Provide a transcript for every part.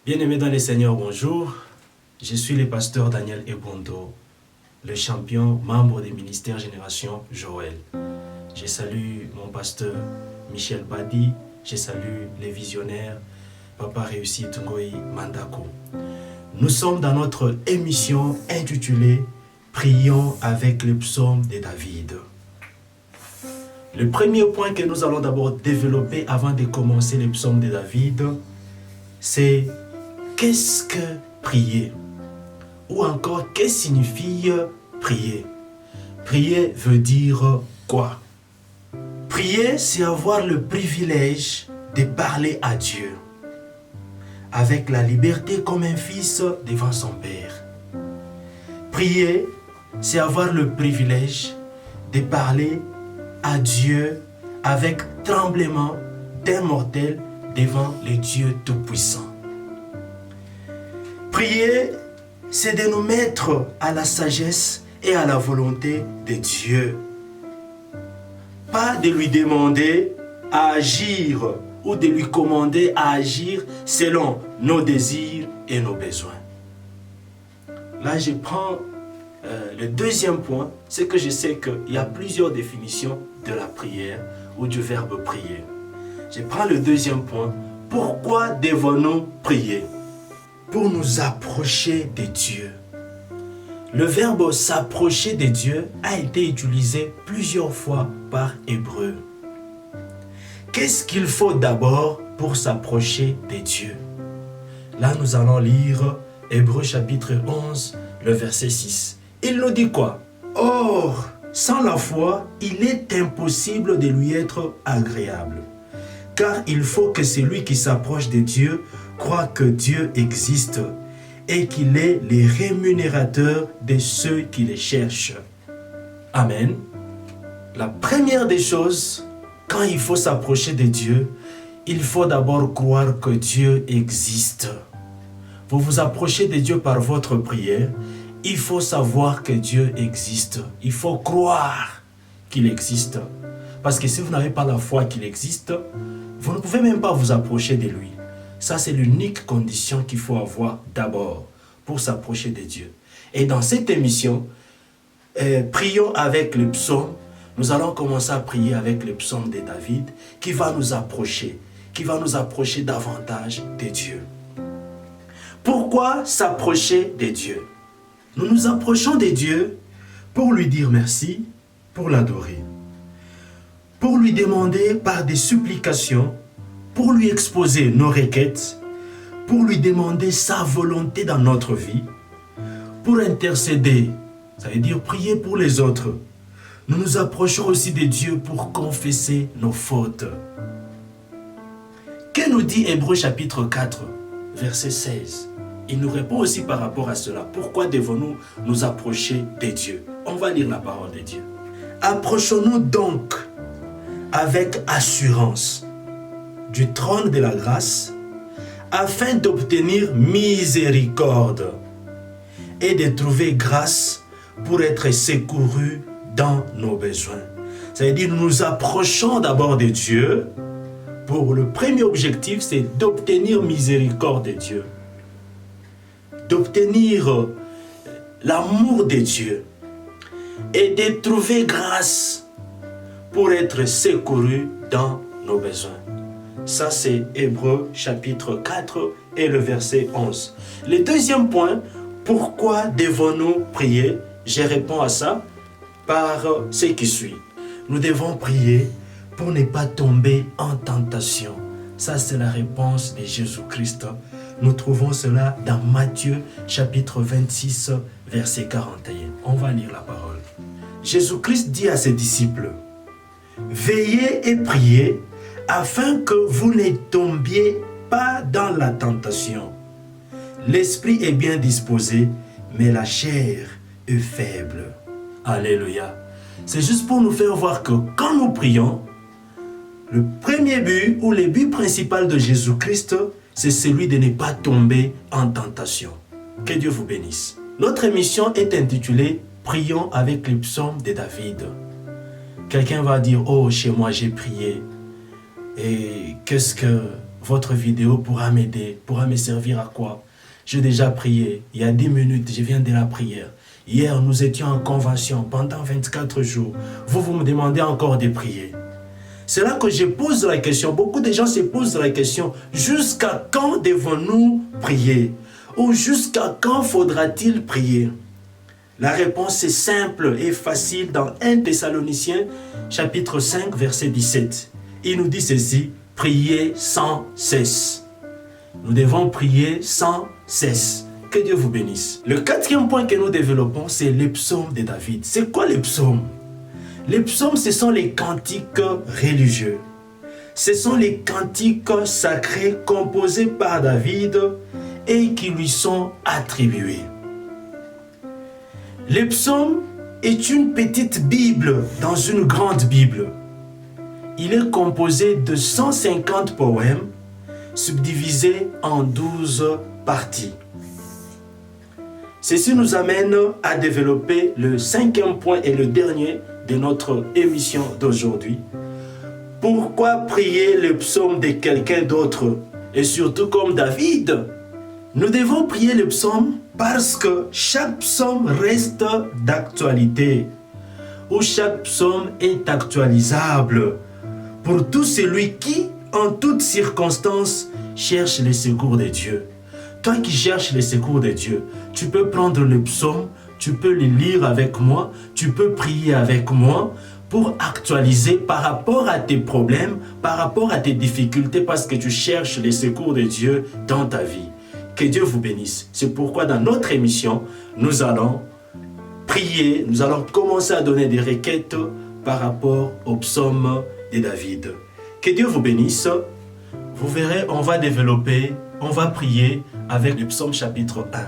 Bien-aimés dans les Seigneurs, bonjour. Je suis le pasteur Daniel Ebondo, le champion, membre des ministères Génération Joël. Je salue mon pasteur Michel Badi, je salue les visionnaires, Papa Réussi Tungoï Mandako. Nous sommes dans notre émission intitulée « Prions avec le psaume de David ». Le premier point que nous allons d'abord développer avant de commencer le psaume de David, c'est qu'est-ce que prier? Ou encore, qu'est-ce que signifie prier? Prier veut dire quoi? Prier, c'est avoir le privilège de parler à Dieu avec la liberté comme un fils devant son Père. Prier, c'est avoir le privilège de parler à Dieu avec tremblement d'un mortel devant le Dieu Tout-Puissant. Prier, c'est de nous mettre à la sagesse et à la volonté de Dieu. Pas de lui demander à agir ou de lui commander à agir selon nos désirs et nos besoins. Là, je prends le deuxième point, c'est que je sais qu'il y a plusieurs définitions de la prière ou du verbe prier. Je prends le deuxième point. Pourquoi devons-nous prier? Pour nous approcher de Dieu. Le verbe s'approcher de Dieu a été utilisé plusieurs fois par Hébreu. Qu'est-ce qu'il faut d'abord pour s'approcher de Dieu? Là, nous allons lire Hébreu chapitre 11, le verset 6. Il nous dit quoi? Or, sans la foi, il est impossible de lui être agréable. Car il faut que celui qui s'approche de Dieu croit que Dieu existe et qu'il est le rémunérateur de ceux qui le cherchent. Amen. La première des choses, quand il faut s'approcher de Dieu, il faut d'abord croire que Dieu existe. Vous vous approchez de Dieu par votre prière, il faut savoir que Dieu existe. Il faut croire qu'il existe. Parce que si vous n'avez pas la foi qu'il existe, vous ne pouvez même pas vous approcher de lui. Ça, c'est l'unique condition qu'il faut avoir d'abord pour s'approcher de Dieu. Et dans cette émission, prions avec le psaume. Nous allons commencer à prier avec le psaume de David qui va nous approcher davantage de Dieu. Pourquoi s'approcher de Dieu? Nous nous approchons de Dieu pour lui dire merci, pour l'adorer, pour lui demander par des supplications, pour lui exposer nos requêtes, pour lui demander sa volonté dans notre vie, pour intercéder, ça veut dire prier pour les autres. Nous nous approchons aussi de Dieu pour confesser nos fautes. Que nous dit Hébreu chapitre 4, verset 16? Il nous répond aussi par rapport à cela. Pourquoi devons-nous nous approcher de Dieu? On va lire la parole de Dieu. Approchons-nous donc avec assurance du trône de la grâce afin d'obtenir miséricorde et de trouver grâce pour être secourus dans nos besoins. C'est-à-dire nous nous approchons d'abord de Dieu pour le premier objectif, c'est d'obtenir miséricorde de Dieu, d'obtenir l'amour de Dieu et de trouver grâce pour être secourus dans nos besoins. Ça, c'est Hébreu chapitre 4 et le verset 11. Le deuxième point, pourquoi devons-nous prier? Je réponds à ça par ce qui suit. Nous devons prier pour ne pas tomber en tentation. Ça, c'est la réponse de Jésus-Christ. Nous trouvons cela dans Matthieu chapitre 26, verset 41. On va lire la parole. Jésus-Christ dit à ses disciples, « Veillez et priez afin que vous ne tombiez pas dans la tentation. L'esprit est bien disposé, mais la chair est faible. » Alléluia. C'est juste pour nous faire voir que quand nous prions, le premier but ou le but principal de Jésus-Christ, c'est celui de ne pas tomber en tentation. Que Dieu vous bénisse. Notre émission est intitulée « Prions avec les psaumes de David ». Quelqu'un va dire « Oh, chez moi j'ai prié. » Et qu'est-ce que votre vidéo pourra m'aider, pourra me servir à quoi? J'ai déjà prié, il y a 10 minutes, je viens de la prière. Hier, nous étions en convention pendant 24 jours. Vous me demandez encore de prier. C'est là que je pose la question. Beaucoup de gens se posent la question, jusqu'à quand devons-nous prier? Ou jusqu'à quand faudra-t-il prier? La réponse est simple et facile dans 1 Thessaloniciens, chapitre 5, verset 17. Il nous dit ceci, priez sans cesse. Nous devons prier sans cesse. Que Dieu vous bénisse. Le 4e point que nous développons, c'est les psaumes de David. C'est quoi les psaumes? Les psaumes, ce sont les cantiques religieux. Ce sont les cantiques sacrés composés par David et qui lui sont attribués. Les psaumes est une petite Bible dans une grande Bible. Il est composé de 150 poèmes subdivisés en 12 parties. Ceci nous amène à développer le 5e point et le dernier de notre émission d'aujourd'hui. Pourquoi prier le psaume de quelqu'un d'autre? Et surtout comme David, nous devons prier le psaume parce que chaque psaume reste d'actualité, ou chaque psaume est actualisable pour tout celui qui, en toutes circonstances, cherche le secours de Dieu. Toi qui cherches le secours de Dieu, tu peux prendre le psaume, tu peux le lire avec moi, tu peux prier avec moi pour actualiser par rapport à tes problèmes, par rapport à tes difficultés, parce que tu cherches le secours de Dieu dans ta vie. Que Dieu vous bénisse. C'est pourquoi dans notre émission, nous allons prier, nous allons commencer à donner des requêtes par rapport au psaume de David. Que Dieu vous bénisse. Vous verrez, on va développer, on va prier avec le psaume chapitre 1.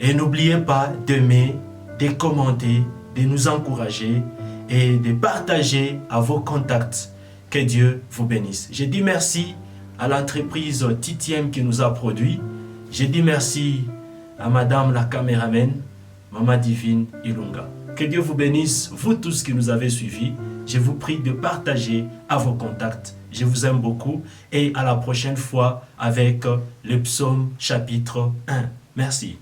Et n'oubliez pas d'aimer, de commenter, de nous encourager et de partager à vos contacts. Que Dieu vous bénisse. Je dis merci à l'entreprise TTM qui nous a produit. Je dis merci à Madame la caméraman, Maman Divine Ilunga. Que Dieu vous bénisse, vous tous qui nous avez suivis. Je vous prie de partager à vos contacts. Je vous aime beaucoup et à la prochaine fois avec le psaume chapitre 1. Merci.